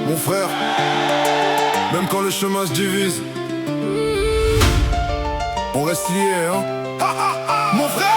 Mon frère, même quand le chemin se divise, on reste liés, hein. Mon frère,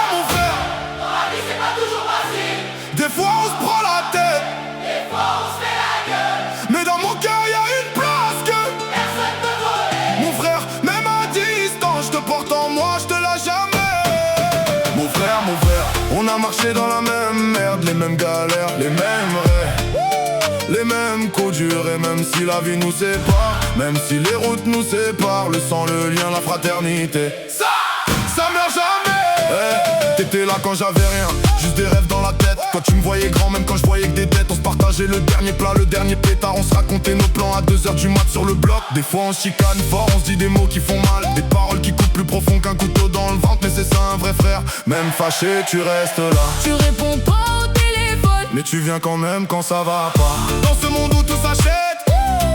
dans la vie c'est pas toujours facile. des fois on se prend la tête, Des fois on se fait la gueule. mais dans mon cœur y a une place que Personne peut voler. mon frère, même à distance, je te porte en moi, je te lâche jamais. Mon frère, on a marché dans la même merde, les mêmes galères, les mêmes rêves, les mêmes coups durs. Et même si la vie nous sépare, même si les routes nous séparent, le sang, le lien, la fraternité, ça meurt jamais. T'étais là quand j'avais rien, juste des rêves dans la tête. Quand tu me voyais grand, même quand je voyais que des têtes. On se partageait le dernier plat, le dernier pétard. On se racontait nos plans à 2h du mat sur le bloc. Des fois on chicane fort, on se dit des mots qui font mal, des paroles qui coupent plus profond qu'un couteau dans le ventre. Mais c'est ça un vrai frère, même fâché tu restes là. Tu réponds pas au téléphone, Mais tu viens quand même quand ça va pas. Dans ce monde où tout s'achète,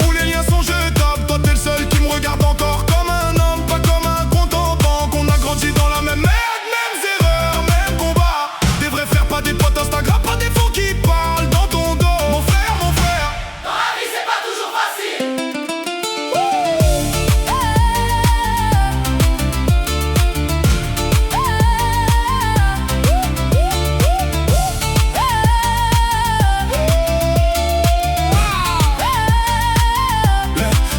où les liens sont jetables, toi t'es le seul qui me regarde encore comme un homme, pas comme un compte en banque. On a grandi dans la même merde, mêmes erreurs, même combat. Des vrais frères, pas des potes Instagram, pas des faux qui parlent dans ton dos. Mon frère, dans la vie c'est pas toujours facile.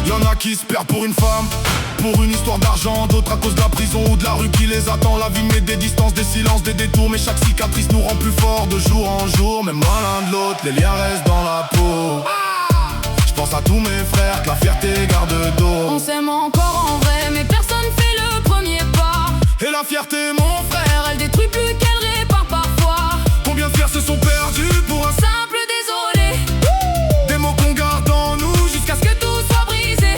y'en a qui se perdent pour une femme, pour une histoire d'argent, d'autres à cause de la prison ou de la rue qui les attend. La vie met des distances, des silences, des détours, mais chaque cicatrice nous rend plus forts de jour en jour. Même loin l'un de l'autre, les liens restent dans la peau. Je pense à tous mes frères, que la fierté garde dos. On s'aime encore en vrai, mais personne fait le premier pas. Et la fierté, mon frère, Elle détruit plus qu'elle répare parfois. combien de frères se sont perdus pour un Simple désolé, des mots qu'on garde en nous. jusqu'à ce que tout soit brisé.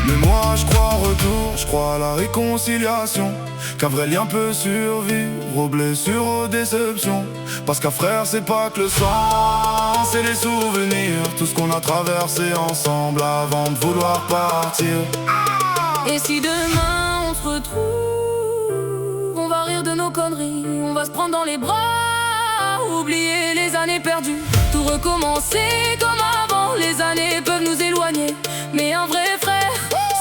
Mais moi je crois au retour, je crois à la réconciliation, qu'un vrai lien peut survivre aux blessures, aux déceptions. Parce qu'un frère c'est pas que le sang, c'est les souvenirs, tout ce qu'on a traversé ensemble avant de vouloir partir. Et si demain on se retrouve, on va rire de nos conneries, on va se prendre dans les bras, oublier les années perdues, tout recommencer comme avant. Les années peuvent nous éloigner, mais un vrai frère,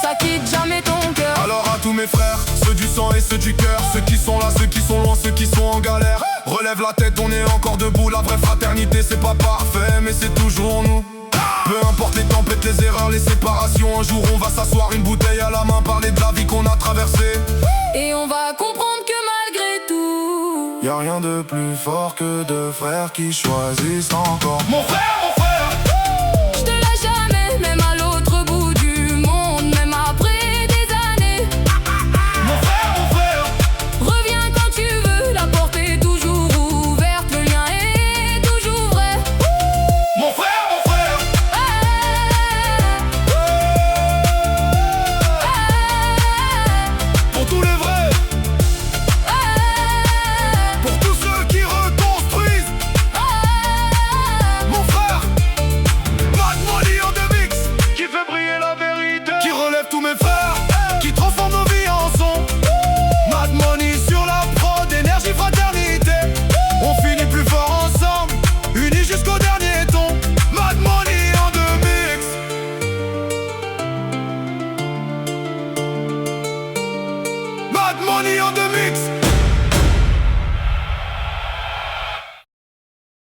ça quitte jamais ton cœur. Alors à tous mes frères, ceux du sang et ceux du cœur, ceux qui sont là, ceux qui sont loin, ceux qui sont en galère, relève la tête, on est encore debout. La vraie fraternité c'est pas parfait, mais c'est toujours nous. Peu importe les tempêtes, les erreurs, les séparations, un jour on va s'asseoir, une bouteille à la main, parler de la vie qu'on a traversée. Et on va comprendre que malgré tout, Y'a rien de plus fort que deux frères qui choisissent encore. mon frère,